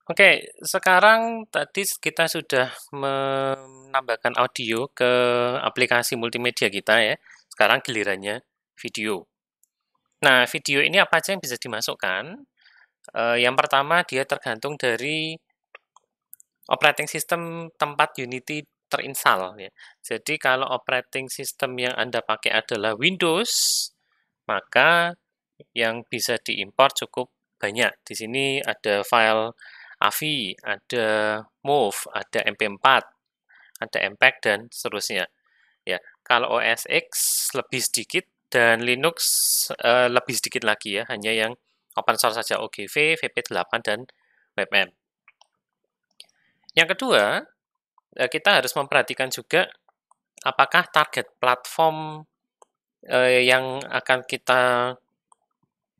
Oke, sekarang tadi kita sudah menambahkan audio ke aplikasi multimedia kita ya. Sekarang gilirannya video. Nah, video ini apa aja yang bisa dimasukkan? Yang pertama dia tergantung dari operating system tempat Unity terinstall ya. Jadi kalau operating system yang Anda pakai adalah Windows, maka yang bisa diimpor cukup banyak. Di sini ada file AVI, ada MOV, ada MP4, ada MPEG dan seterusnya. Ya, kalau OS X lebih sedikit dan Linux lebih sedikit lagi ya, hanya yang open source saja OGV, VP8 dan WebM. Yang kedua, kita harus memperhatikan juga apakah target platform yang akan kita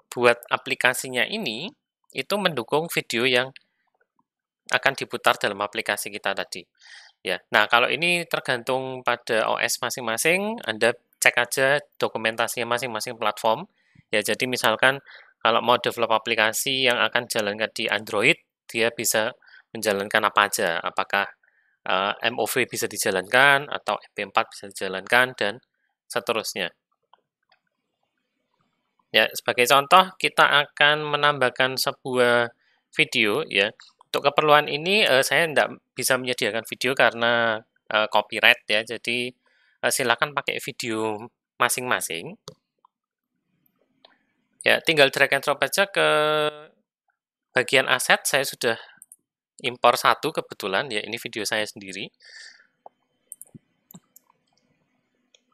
buat aplikasinya ini itu mendukung video yang akan diputar dalam aplikasi kita tadi. Ya, nah kalau ini tergantung pada OS masing-masing, Anda cek aja dokumentasinya masing-masing platform. Ya, jadi misalkan kalau mau develop aplikasi yang akan jalankan di Android, dia bisa menjalankan apa aja, apakah MOV bisa dijalankan atau MP4 bisa dijalankan dan seterusnya. Ya, sebagai contoh kita akan menambahkan sebuah video ya. Untuk keperluan ini saya tidak bisa menyediakan video karena copyright ya. Jadi silakan pakai video masing-masing. Ya, tinggal drag and drop aja ke bagian aset. Saya sudah impor satu kebetulan ya. Ini video saya sendiri.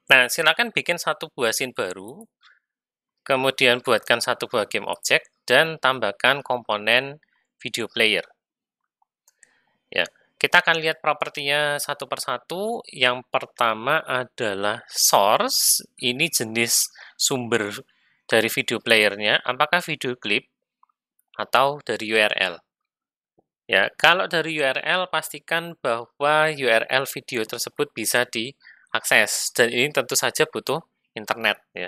Nah, silakan bikin satu buah scene baru. Kemudian buatkan satu buah game object dan tambahkan komponen video player. Ya, kita akan lihat propertinya satu persatu. Yang pertama adalah source. Ini jenis sumber dari video playernya. Apakah video klip atau dari URL? Ya, kalau dari URL pastikan bahwa URL video tersebut bisa diakses. Dan ini tentu saja butuh internet ya.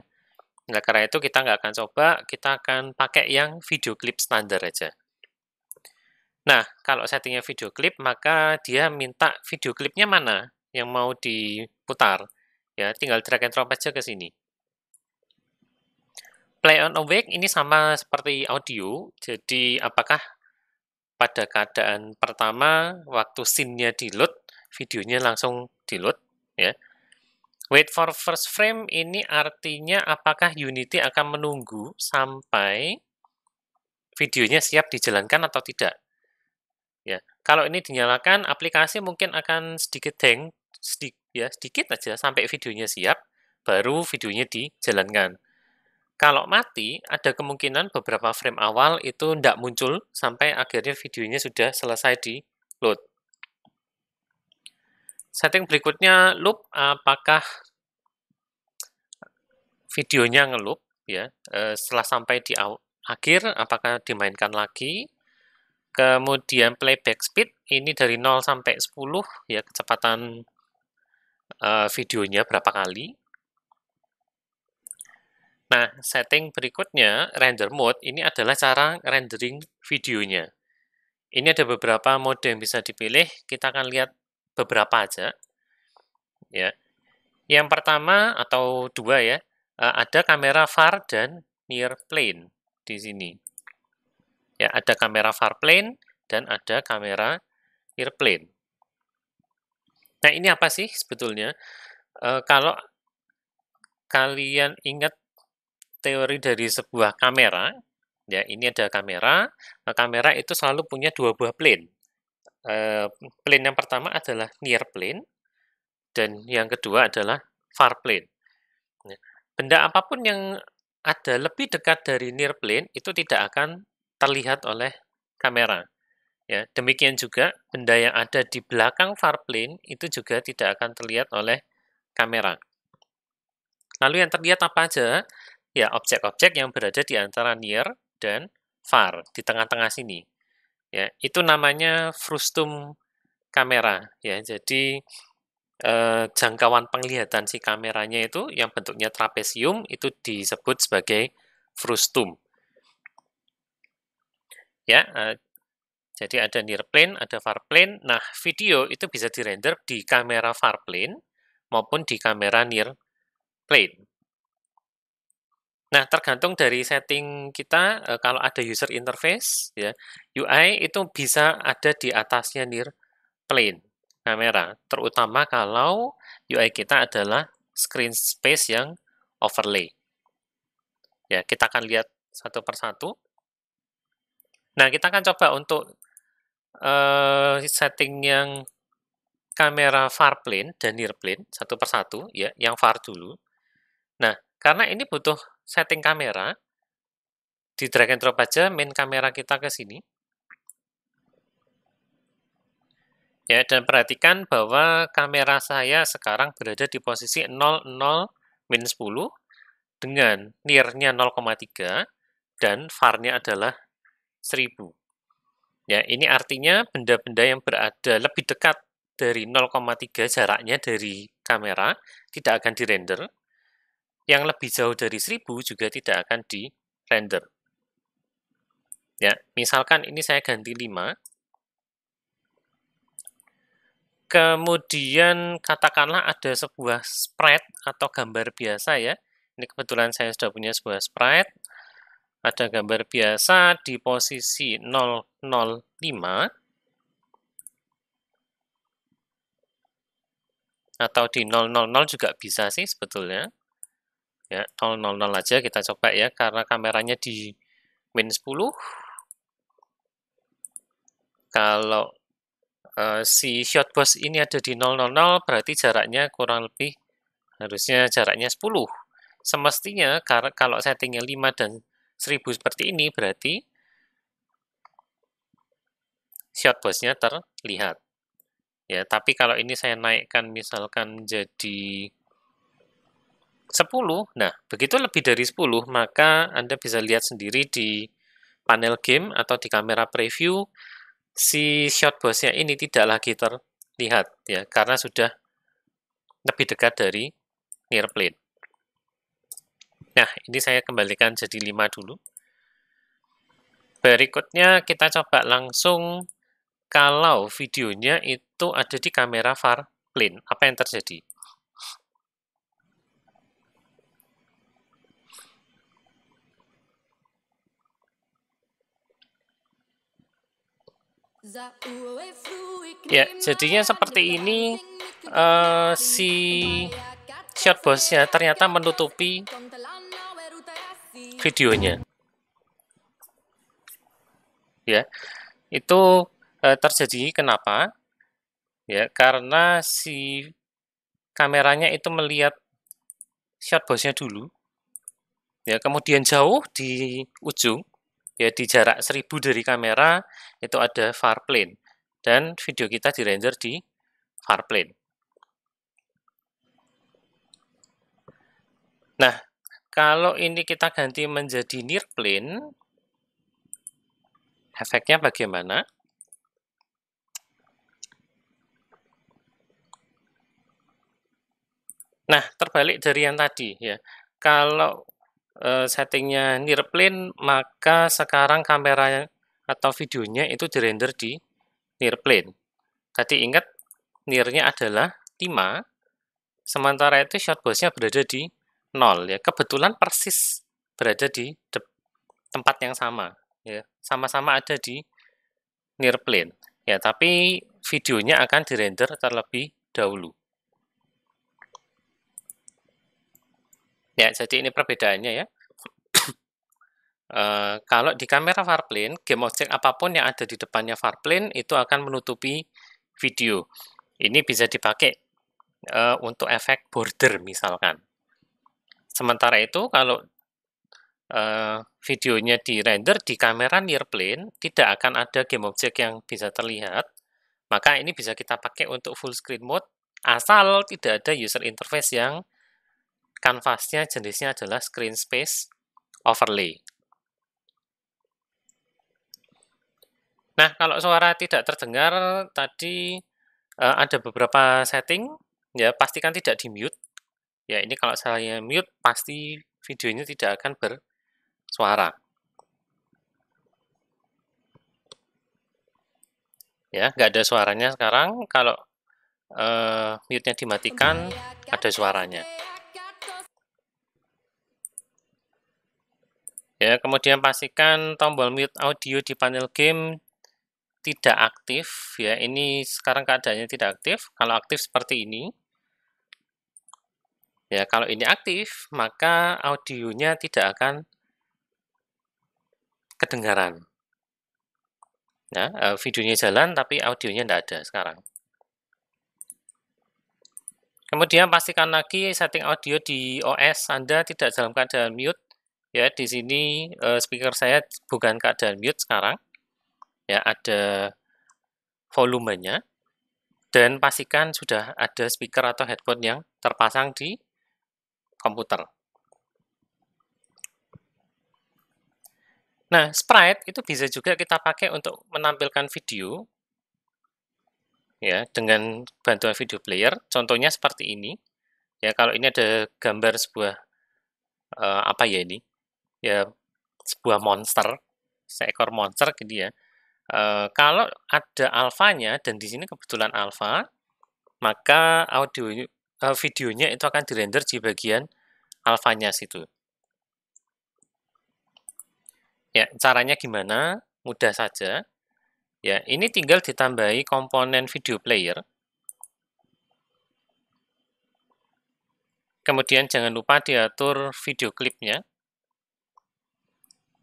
Nah, karena itu kita nggak akan coba, kita akan pakai yang video klip standar aja. Nah, kalau settingnya video klip, maka dia minta video klipnya mana yang mau diputar. Ya, tinggal drag and drop aja ke sini. Play on awake ini sama seperti audio, jadi apakah pada keadaan pertama, waktu scene-nya di-load, videonya langsung di-load, ya. Wait for first frame ini artinya apakah Unity akan menunggu sampai videonya siap dijalankan atau tidak. Ya, kalau ini dinyalakan, aplikasi mungkin akan sedikit hang, sedikit aja sampai videonya siap, baru videonya dijalankan. Kalau mati, ada kemungkinan beberapa frame awal itu tidak muncul sampai akhirnya videonya sudah selesai di load. Setting berikutnya loop, apakah videonya ngeloop ya, setelah sampai di akhir, apakah dimainkan lagi. Kemudian playback speed, ini dari 0 sampai 10 ya, kecepatan videonya berapa kali. Nah, setting berikutnya, render mode, ini adalah cara rendering videonya. Ini ada beberapa mode yang bisa dipilih, kita akan lihat beberapa aja. Ya. Yang pertama, atau dua ya, ada kamera far dan near plane di sini. Ya, ada kamera far plane dan ada kamera near plane. Nah, ini apa sih sebetulnya? Kalau kalian ingat teori dari sebuah kamera, ya ini ada kamera, kamera itu selalu punya dua buah plane. Plane yang pertama adalah near plane, dan yang kedua adalah far plane. Ya, benda apapun yang ada lebih dekat dari near plane itu tidak akan terlihat oleh kamera. Ya, demikian juga benda yang ada di belakang far plane itu juga tidak akan terlihat oleh kamera. Lalu yang terlihat apa aja? Ya, objek-objek yang berada di antara near dan far, di tengah-tengah sini. Ya, itu namanya frustum kamera. Ya, jadi jangkauan penglihatan si kameranya itu yang bentuknya trapesium itu disebut sebagai frustum. Ya, Jadi ada near plane, ada far plane. Nah, video itu bisa dirender di kamera far plane maupun di kamera near plane. Nah, tergantung dari setting kita, kalau ada user interface, ya, UI itu bisa ada di atasnya near plane kamera, terutama kalau UI kita adalah screen space yang overlay. Ya, kita akan lihat satu persatu. Nah, kita akan coba untuk setting yang kamera far plane dan near plane satu persatu, ya, yang far dulu. Nah, karena ini butuh setting kamera, di drag and drop aja main kamera kita ke sini. Ya, dan perhatikan bahwa kamera saya sekarang berada di posisi 00-10 dengan near-nya 0,3 dan far-nya adalah 1000. Ya, ini artinya benda-benda yang berada lebih dekat dari 0,3 jaraknya dari kamera tidak akan dirender. Yang lebih jauh dari 1000 juga tidak akan dirender. Ya, misalkan ini saya ganti 5. Kemudian katakanlah ada sebuah sprite atau gambar biasa ya. Ini kebetulan saya sudah punya sebuah sprite. Ada gambar biasa di posisi 005 atau di 000 juga bisa sih sebetulnya. Ya, 000 aja kita coba ya karena kameranya di -10. Kalau si shotbox ini ada di 000 berarti jaraknya kurang lebih harusnya jaraknya 10. Semestinya kalau settingnya 5 dan 1000 seperti ini berarti shotbox-nya terlihat. Ya, tapi kalau ini saya naikkan misalkan jadi 10, nah begitu lebih dari 10 maka Anda bisa lihat sendiri di panel game atau di kamera preview si shotbox-nya ini tidak lagi terlihat ya karena sudah lebih dekat dari near plane. Nah, ini saya kembalikan jadi 5 dulu. Berikutnya kita coba langsung kalau videonya itu ada di kamera far plane, apa yang terjadi? Ya, jadinya seperti ini. Si shotbox-nya ternyata menutupi videonya. Ya, itu terjadi kenapa? Ya, karena si kameranya itu melihat shotbox-nya dulu. Ya, kemudian jauh di ujung, ya di jarak 1000 dari kamera itu ada far plane dan video kita dirender di far plane. Nah, kalau ini kita ganti menjadi near plane, efeknya bagaimana? Nah, terbalik dari yang tadi ya. Kalau settingnya near plane, maka sekarang kamera atau videonya itu dirender di near plane. Tadi ingat near-nya adalah 5, sementara itu shotbox-nya berada di 0 ya. Kebetulan persis berada di tempat yang sama ya. Sama-sama ada di near plane. Ya, tapi videonya akan dirender terlebih dahulu. Ya, jadi ini perbedaannya ya. Kalau di kamera far plane, game object apapun yang ada di depannya far plane itu akan menutupi video. Ini bisa dipakai untuk efek border misalkan. Sementara itu kalau videonya di-render di kamera near plane, tidak akan ada game object yang bisa terlihat. Maka ini bisa kita pakai untuk full screen mode, asal tidak ada user interface yang kanvasnya jenisnya adalah screen space overlay. Nah, kalau suara tidak terdengar, tadi ada beberapa setting, ya pastikan tidak di-mute. Ya, ini kalau saya mute, pasti videonya tidak akan bersuara. Ya, nggak ada suaranya sekarang. Kalau mute-nya dimatikan, ada suaranya. Ya, kemudian pastikan tombol mute audio di panel game tidak aktif. Ya, ini sekarang keadaannya tidak aktif. Kalau aktif seperti ini. Ya, kalau ini aktif, maka audionya tidak akan kedengaran. Ya, videonya jalan, tapi audionya tidak ada sekarang. Kemudian pastikan lagi setting audio di OS Anda tidak dalam keadaan mute. Ya, di sini speaker saya bukan keadaan mute sekarang. Ya, ada volumenya. Dan pastikan sudah ada speaker atau headphone yang terpasang di komputer. Nah, sprite itu bisa juga kita pakai untuk menampilkan video. Ya, dengan bantuan video player. Contohnya seperti ini. Ya, kalau ini ada gambar sebuah apa ya ini? Ya, sebuah monster, seekor monster gitu ya. Kalau ada alfanya dan di sini kebetulan alfa, maka videonya itu akan dirender di bagian alfanya situ. Ya, caranya gimana? Mudah saja. Ya, ini tinggal ditambahi komponen video player. Kemudian jangan lupa diatur video klipnya.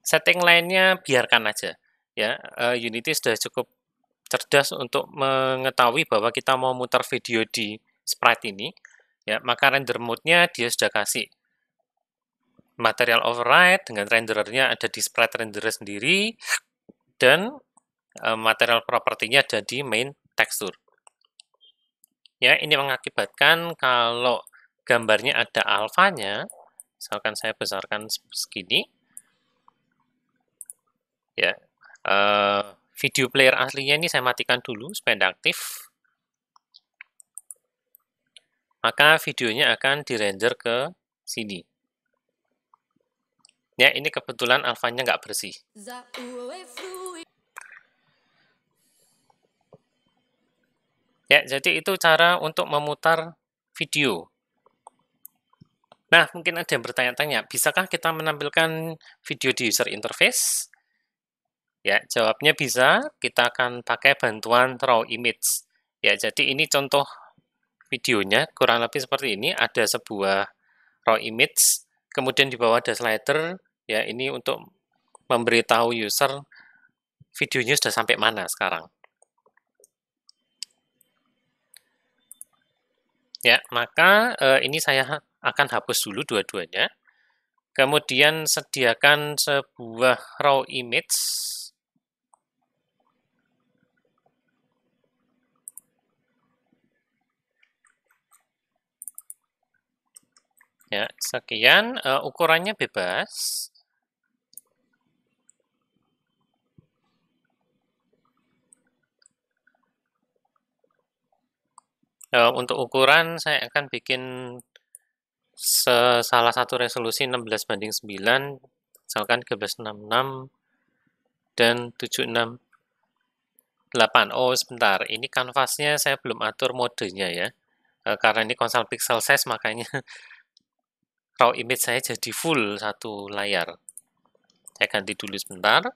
Setting lainnya biarkan aja. Ya, Unity sudah cukup cerdas untuk mengetahui bahwa kita mau muter video di sprite ini. Ya, maka render mode-nya dia sudah kasih material override dengan renderernya ada di sprite renderer sendiri dan material propertinya ada di main tekstur. Ya, ini mengakibatkan kalau gambarnya ada alfanya, misalkan saya besarkan segini, ya, video player aslinya ini saya matikan dulu supaya tidak aktif, maka videonya akan dirender ke sini. Ya, ini kebetulan alfanya nggak bersih. Ya, jadi itu cara untuk memutar video. Nah, mungkin ada yang bertanya-tanya, bisakah kita menampilkan video di user interface? Ya, jawabnya bisa. Kita akan pakai bantuan raw image. Ya, jadi ini contoh videonya, kurang lebih seperti ini. Ada sebuah raw image, kemudian di bawah ada slider. Ya, ini untuk memberitahu user videonya sudah sampai mana sekarang. Ya, maka ini saya akan hapus dulu dua-duanya. Kemudian sediakan sebuah raw image. Ya, sekian. Ukurannya bebas. Untuk ukuran saya akan bikin salah satu resolusi 16:9, misalkan 1366 dan 768. Oh, sebentar, ini kanvasnya saya belum atur modenya ya. Karena ini konsol pixel size, makanya raw image saya jadi full satu layar. Saya ganti dulu sebentar.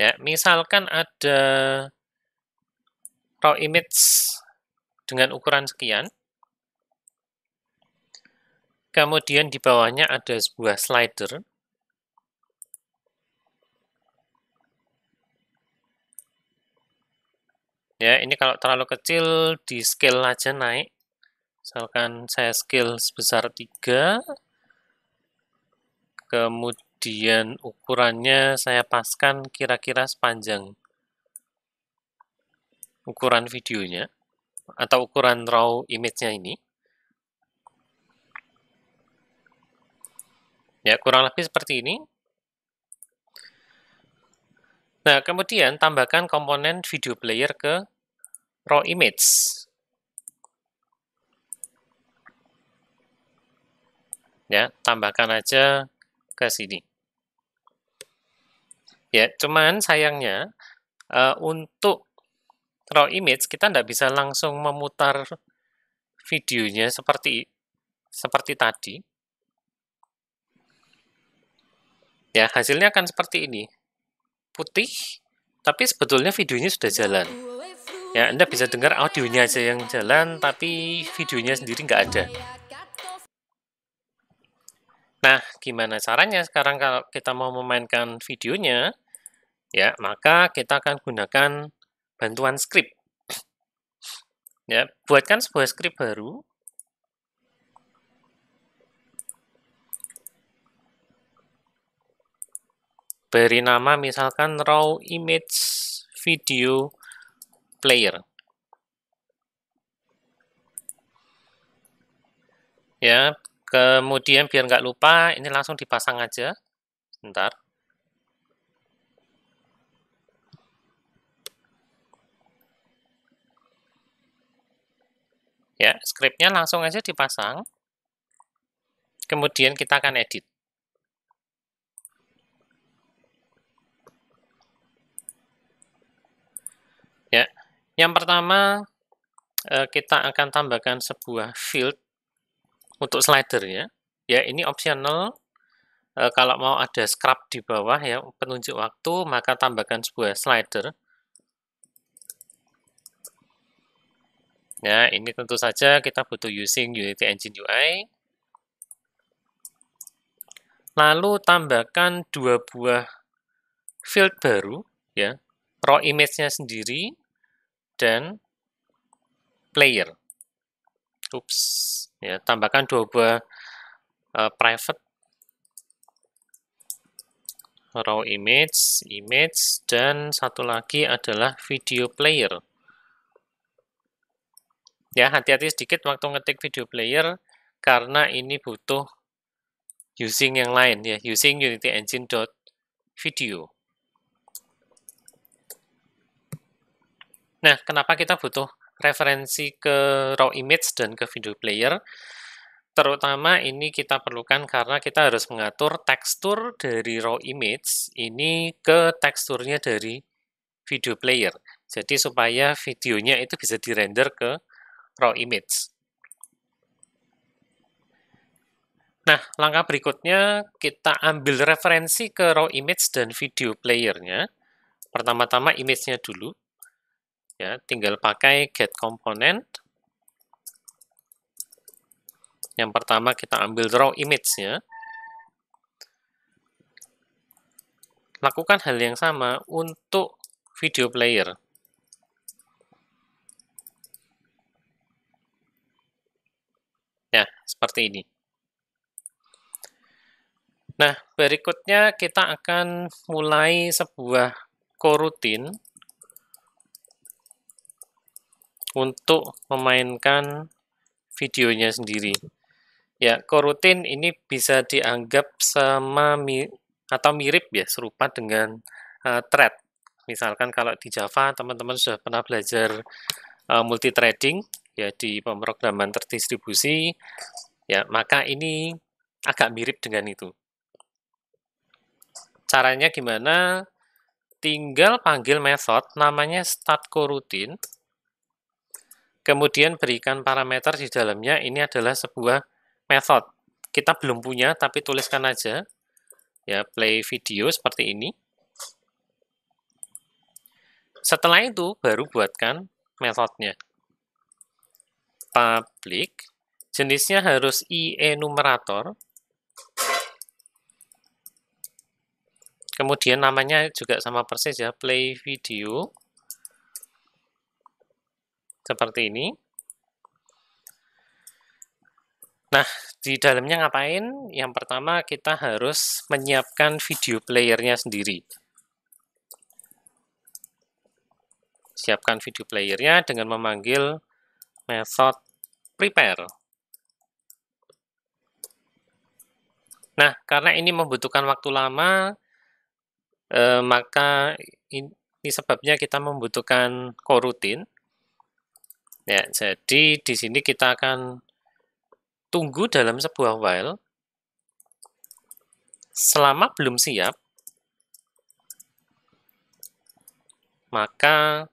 Ya, misalkan ada raw image dengan ukuran sekian. Kemudian di bawahnya ada sebuah slider. Ya, ini kalau terlalu kecil, di scale aja naik. Misalkan saya scale sebesar 3. Kemudian ukurannya saya paskan kira-kira sepanjang ukuran videonya, atau ukuran raw image-nya ini. Ya, kurang lebih seperti ini. Nah, kemudian tambahkan komponen video player ke raw image. Ya, tambahkan aja ke sini. Ya, cuman sayangnya untuk raw image kita tidak bisa langsung memutar videonya seperti tadi. Ya, hasilnya akan seperti ini. Putih, tapi sebetulnya videonya sudah jalan. Ya, Anda bisa dengar audionya aja yang jalan, tapi videonya sendiri nggak ada. Nah, gimana caranya sekarang kalau kita mau memainkan videonya? Ya, maka kita akan gunakan bantuan script. Ya, buatkan sebuah script baru. Beri nama misalkan raw image video player. Ya, kemudian biar nggak lupa, ini langsung dipasang aja. Bentar. Ya, scriptnya langsung aja dipasang. Kemudian kita akan edit. Ya, yang pertama kita akan tambahkan sebuah field untuk slidernya. Ya, ini optional. Kalau mau ada scrub di bawah ya penunjuk waktu, maka tambahkan sebuah slider. Ya, ini tentu saja kita butuh using Unity Engine UI. Lalu tambahkan dua buah field baru, ya, raw image-nya sendiri dan player. Ups, ya, tambahkan dua buah private raw image, dan satu lagi adalah video player. Ya, hati-hati sedikit waktu ngetik video player karena ini butuh using yang lain ya, using Unity Engine.video. Nah, kenapa kita butuh referensi ke raw image dan ke video player? Terutama ini kita perlukan karena kita harus mengatur tekstur dari raw image ini ke teksturnya dari video player. Jadi supaya videonya itu bisa dirender ke raw image. Nah, langkah berikutnya kita ambil referensi ke raw image dan video playernya. Pertama-tama image-nya dulu. Ya, tinggal pakai get component. Yang pertama kita ambil raw image-nya. Lakukan hal yang sama untuk video player. Ya, seperti ini. Nah, berikutnya kita akan mulai sebuah coroutine untuk memainkan videonya sendiri. Ya, coroutine ini bisa dianggap sama atau mirip ya, serupa dengan thread. Misalkan kalau di Java, teman-teman sudah pernah belajar multithreading ya di pemrograman terdistribusi, ya maka ini agak mirip dengan itu. Caranya gimana? Tinggal panggil method namanya startCoroutine, kemudian berikan parameter di dalamnya, ini adalah sebuah method. Kita belum punya, tapi tuliskan aja. Ya, play video seperti ini. Setelah itu, baru buatkan methodnya. Public, jenisnya harus IEnumerator. Kemudian namanya juga sama persis ya, play video. Seperti ini. Nah, di dalamnya ngapain? Yang pertama kita harus menyiapkan video playernya sendiri. Siapkan video playernya dengan memanggil method prepare. Nah, karena ini membutuhkan waktu lama, maka ini sebabnya kita membutuhkan coroutine. Ya, jadi di sini kita akan tunggu dalam sebuah while. Selama belum siap, maka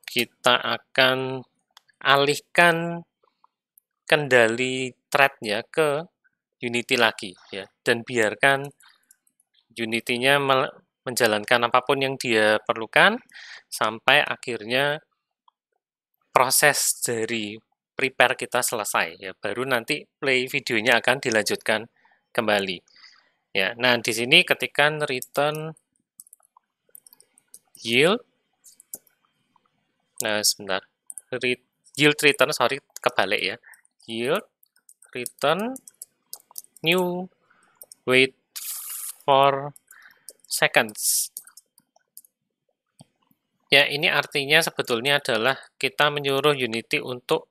kita akan alihkan kendali thread-nya ke Unity lagi ya, dan biarkan Unity-nya menjalankan apapun yang dia perlukan sampai akhirnya proses dari prepare kita selesai ya, baru nanti play videonya akan dilanjutkan kembali ya. Nah, di sini ketikkan return yield. Nah, sebentar. Yield return, sorry, kebalik ya. Yield return new wait for seconds. Ya, ini artinya sebetulnya adalah kita menyuruh Unity untuk,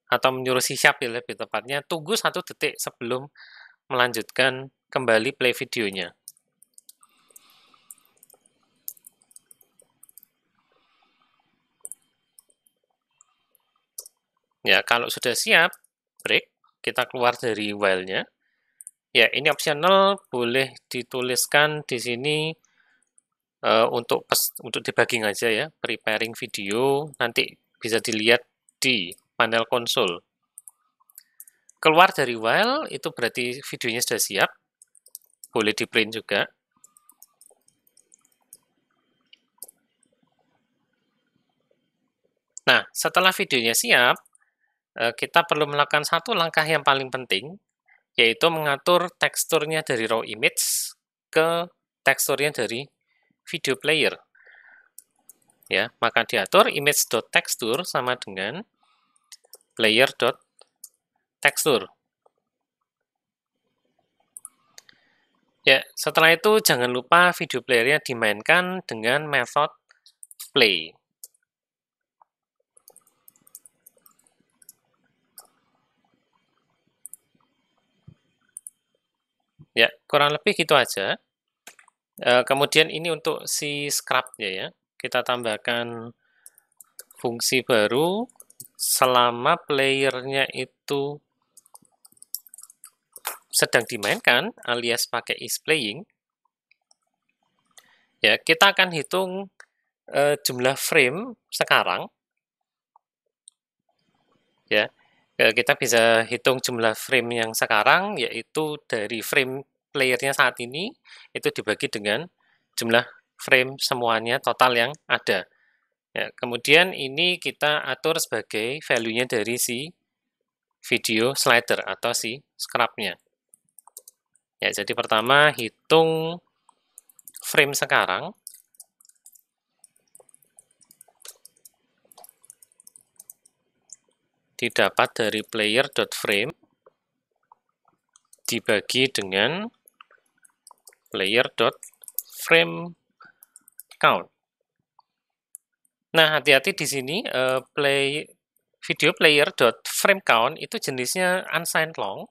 atau menyuruh C# ya lebih tepatnya, tunggu 1 detik sebelum melanjutkan kembali play videonya. Ya, kalau sudah siap, break, kita keluar dari while-nya. Ya, ini optional, boleh dituliskan di sini untuk debugging aja ya, preparing video, nanti bisa dilihat di panel konsol. Keluar dari while, itu berarti videonya sudah siap, boleh di print juga. Nah, setelah videonya siap, kita perlu melakukan satu langkah yang paling penting, yaitu mengatur teksturnya dari raw image ke teksturnya dari video player. Ya, maka diatur image.texture sama dengan player.texture. Ya, setelah itu jangan lupa video playernya dimainkan dengan method play. Ya, kurang lebih gitu aja. Kemudian ini untuk si scrub-nya ya, kita tambahkan fungsi baru selama playernya itu sedang dimainkan alias pakai is playing. Ya, kita akan hitung jumlah frame sekarang. Ya, kita bisa hitung jumlah frame yang sekarang, yaitu dari frame playernya saat ini itu dibagi dengan jumlah frame semuanya total yang ada. Ya, kemudian ini kita atur sebagai value-nya dari si video slider atau si scrub-nya. Ya, jadi pertama hitung frame sekarang. Didapat dari player.frame dibagi dengan player.frame count. Nah, hati-hati di sini video player.frame count itu jenisnya unsigned long.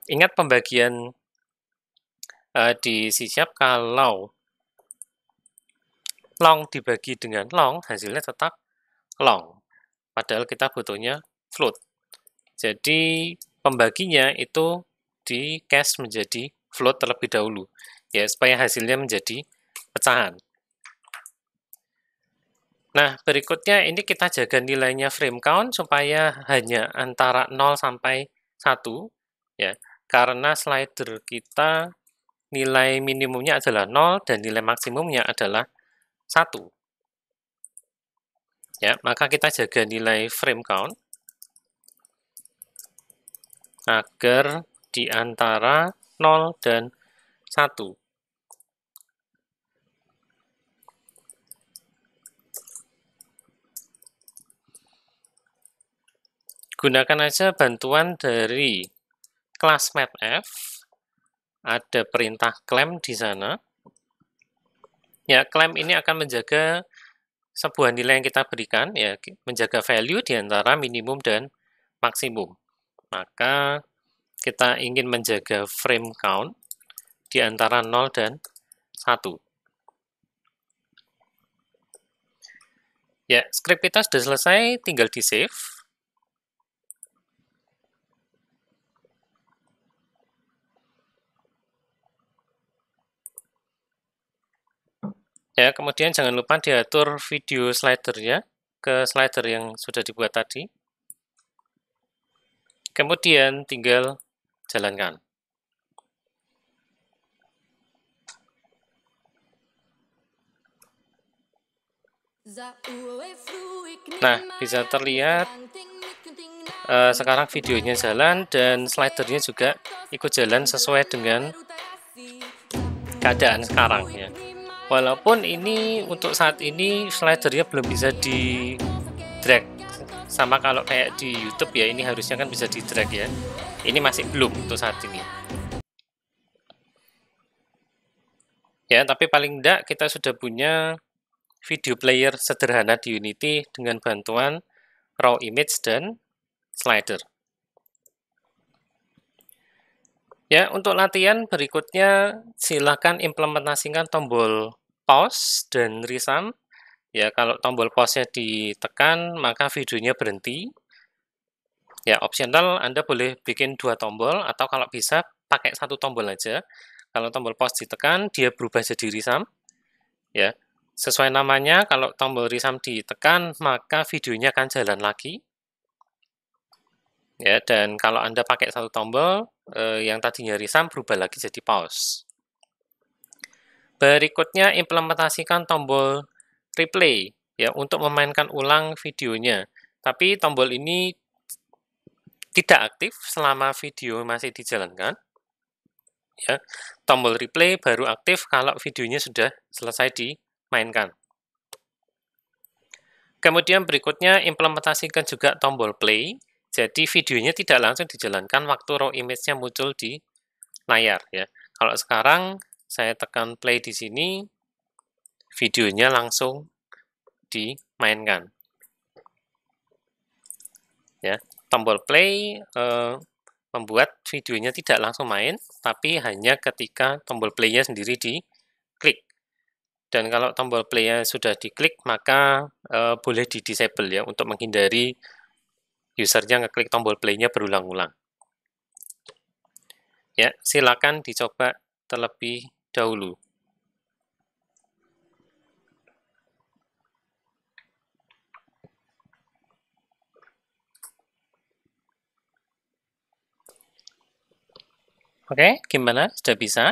Ingat pembagian di C# kalau long dibagi dengan long, hasilnya tetap long. Padahal kita butuhnya float. Jadi pembaginya itu di cast menjadi float terlebih dahulu, ya supaya hasilnya menjadi pecahan. Nah, berikutnya ini kita jaga nilainya frame count supaya hanya antara 0 sampai 1, ya. Karena slider kita nilai minimumnya adalah 0 dan nilai maksimumnya adalah 1. Ya, maka kita jaga nilai frame count agar di antara 0 dan 1. Gunakan aja bantuan dari kelas mathf, ada perintah clamp di sana. Ya, clamp ini akan menjaga sebuah nilai yang kita berikan, ya, menjaga value di antara minimum dan maksimum. Maka kita ingin menjaga frame count di antara 0 dan 1. Ya, script kita sudah selesai, tinggal di save. Ya, kemudian jangan lupa diatur video slidernya ke slider yang sudah dibuat tadi. Kemudian tinggal jalankan. Nah, bisa terlihat sekarang videonya jalan dan slidernya juga ikut jalan sesuai dengan keadaan sekarang ya. Walaupun ini untuk saat ini slidernya belum bisa di drag, sama kalau kayak di YouTube ya, ini harusnya kan bisa di drag ya. Ini masih belum untuk saat ini. Ya, tapi paling enggak kita sudah punya video player sederhana di Unity dengan bantuan raw image dan slider. Ya, untuk latihan berikutnya silakan implementasikan tombol pause dan resum. Ya, kalau tombol pause-nya ditekan, maka videonya berhenti. Ya, opsional Anda boleh bikin 2 tombol, atau kalau bisa pakai 1 tombol aja. Kalau tombol pause ditekan, dia berubah jadi resum. Ya, sesuai namanya, kalau tombol resum ditekan, maka videonya akan jalan lagi. Ya, dan kalau Anda pakai 1 tombol, yang tadinya resum berubah lagi jadi pause. Berikutnya implementasikan tombol replay ya untuk memainkan ulang videonya. Tapi tombol ini tidak aktif selama video masih dijalankan. Ya, tombol replay baru aktif kalau videonya sudah selesai dimainkan. Kemudian berikutnya implementasikan juga tombol play. Jadi videonya tidak langsung dijalankan waktu raw image-nya muncul di layar ya. Kalau sekarang saya tekan play di sini, videonya langsung dimainkan. Ya, tombol play membuat videonya tidak langsung main, tapi hanya ketika tombol play-nya sendiri diklik. Dan kalau tombol play-nya sudah diklik, maka boleh di-disable ya untuk menghindari usernya ngeklik tombol play-nya berulang-ulang. Ya, silakan dicoba terlebih dahulu. Oke, gimana? Sudah bisa?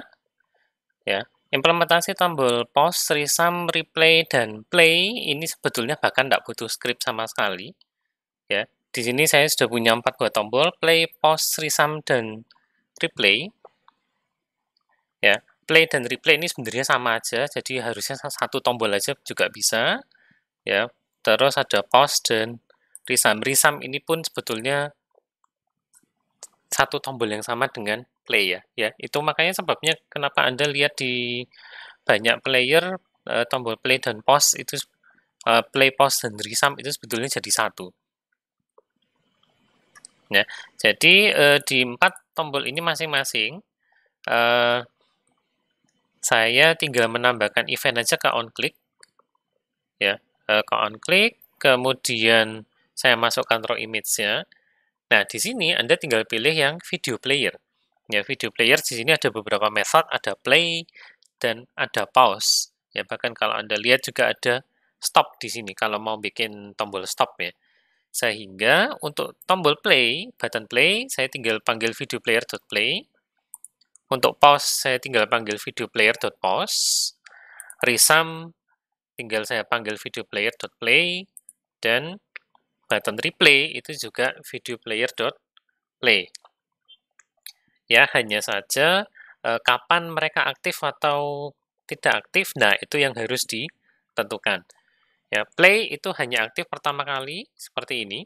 Ya, implementasi tombol pause, resum, replay, dan play ini sebetulnya bahkan tidak butuh script sama sekali. Ya, di sini saya sudah punya 4 buah tombol, play, pause, resum, dan replay. Ya, play dan replay ini sebenarnya sama aja, jadi harusnya 1 tombol aja juga bisa. Ya, terus ada pause dan resum. Resum ini pun sebetulnya 1 tombol yang sama dengan play ya. Ya, itu makanya sebabnya kenapa Anda lihat di banyak player tombol play dan pause itu play, pause, dan resum itu sebetulnya jadi 1. Ya, jadi di 4 tombol ini masing-masing saya tinggal menambahkan event aja ke onClick ya, ke onClick, kemudian saya masukkan raw image-nya. Nah, di sini Anda tinggal pilih yang video player. Ya, video player di sini ada beberapa method, ada play dan ada pause. Ya, bahkan kalau Anda lihat juga ada stop di sini kalau mau bikin tombol stop ya. Sehingga untuk tombol play, button play, saya tinggal panggil video player.play. Untuk pause, saya tinggal panggil video player.pause. Resum, tinggal saya panggil video player.play. Dan button replay itu juga video player.play. Ya, hanya saja kapan mereka aktif atau tidak aktif, nah itu yang harus ditentukan. Ya, play itu hanya aktif pertama kali seperti ini.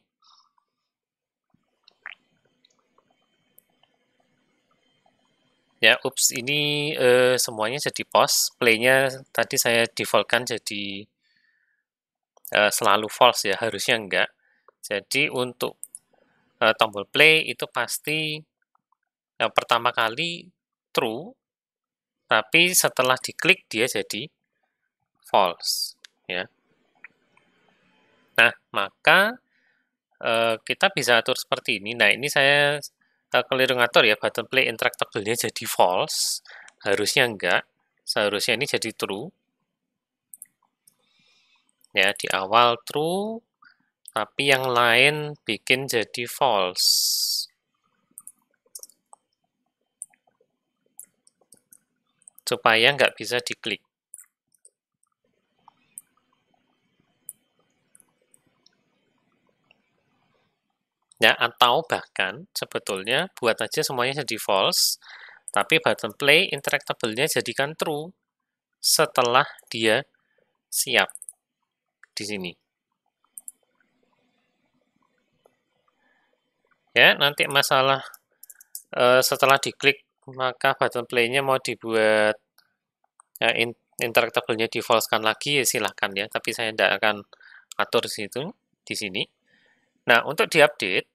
Ya, ups, ini semuanya jadi pause. Play-nya tadi saya default-kan jadi selalu false ya, harusnya enggak. Jadi untuk tombol play itu pasti pertama kali true, tapi setelah diklik dia jadi false. Ya. Nah, maka kita bisa atur seperti ini. Nah, ini saya keliru ngatur ya, button play interactable-nya jadi false. Harusnya enggak. Seharusnya ini jadi true. Ya, di awal true, tapi yang lain bikin jadi false. Supaya nggak bisa diklik. Ya, atau bahkan sebetulnya buat aja semuanya jadi false, tapi button play interactable-nya jadikan true setelah dia siap di sini. Ya, nanti masalah setelah diklik maka button play-nya mau dibuat ya, interactable-nya di-false-kan lagi ya silahkan ya, tapi saya tidak akan atur di sini. Nah, untuk diupdate,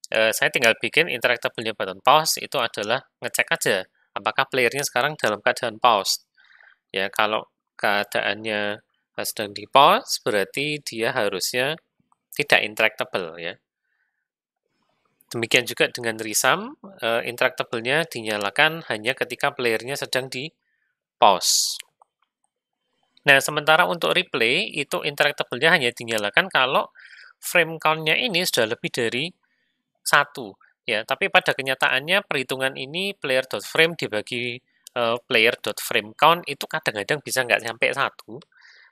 saya tinggal bikin interactable-nya button pause itu adalah ngecek aja apakah playernya sekarang dalam keadaan pause. Ya, kalau keadaannya sedang di pause, berarti dia harusnya tidak interactable ya. Demikian juga dengan resum, interactable-nya dinyalakan hanya ketika playernya sedang di pause. Nah, sementara untuk replay, itu interactable-nya hanya dinyalakan kalau frame count-nya ini sudah lebih dari 1. Ya, tapi pada kenyataannya perhitungan ini player.frame dibagi player.frame count itu kadang-kadang bisa nggak sampai 1.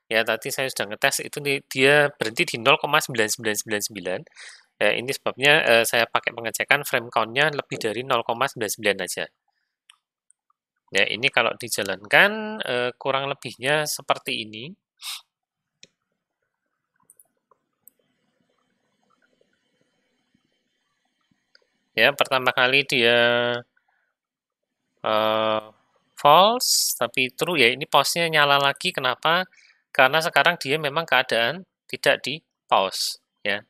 Ya, tadi saya sudah ngetes itu dia berhenti di 0,9999. Ya, ini sebabnya saya pakai pengecekan frame count-nya lebih dari 0,99 aja. Ya, ini kalau dijalankan kurang lebihnya seperti ini. Ya, pertama kali dia false, tapi true ya ini pause-nya nyala lagi. Kenapa? Karena sekarang dia memang keadaan tidak di pause. Ya,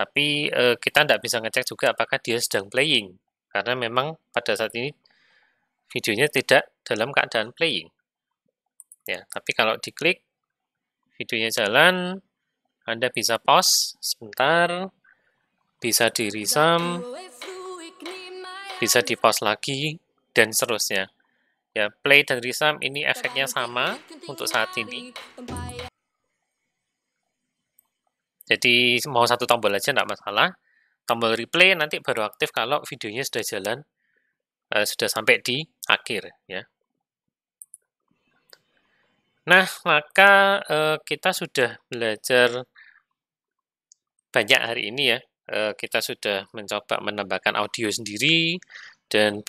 tapi kita tidak bisa ngecek juga apakah dia sedang playing. Karena memang pada saat ini videonya tidak dalam keadaan playing. Ya, tapi kalau diklik videonya jalan, Anda bisa pause sebentar, bisa di resum, bisa di pause lagi, dan seterusnya. Ya, play dan resum ini efeknya sama untuk saat ini. Jadi mau satu tombol aja tidak masalah. Tombol replay nanti baru aktif kalau videonya sudah jalan, sudah sampai di akhir ya. Nah, maka kita sudah belajar banyak hari ini ya. Kita sudah mencoba menambahkan audio sendiri dan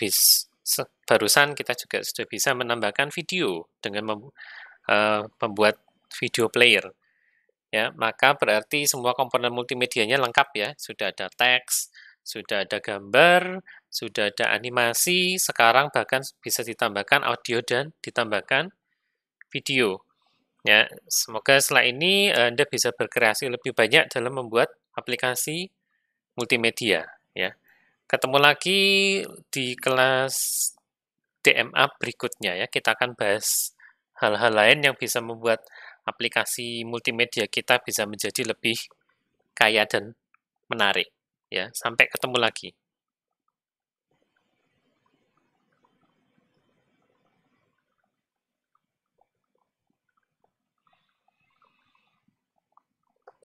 barusan kita juga sudah bisa menambahkan video dengan membuat video player. Ya, maka berarti semua komponen multimedianya lengkap ya. Sudah ada teks, sudah ada gambar, sudah ada animasi, sekarang bahkan bisa ditambahkan audio dan ditambahkan video. Ya, semoga setelah ini Anda bisa berkreasi lebih banyak dalam membuat aplikasi multimedia ya. Ketemu lagi di kelas DMA berikutnya ya. Kita akan bahas hal-hal lain yang bisa membuat aplikasi multimedia kita bisa menjadi lebih kaya dan menarik ya. Sampai ketemu lagi.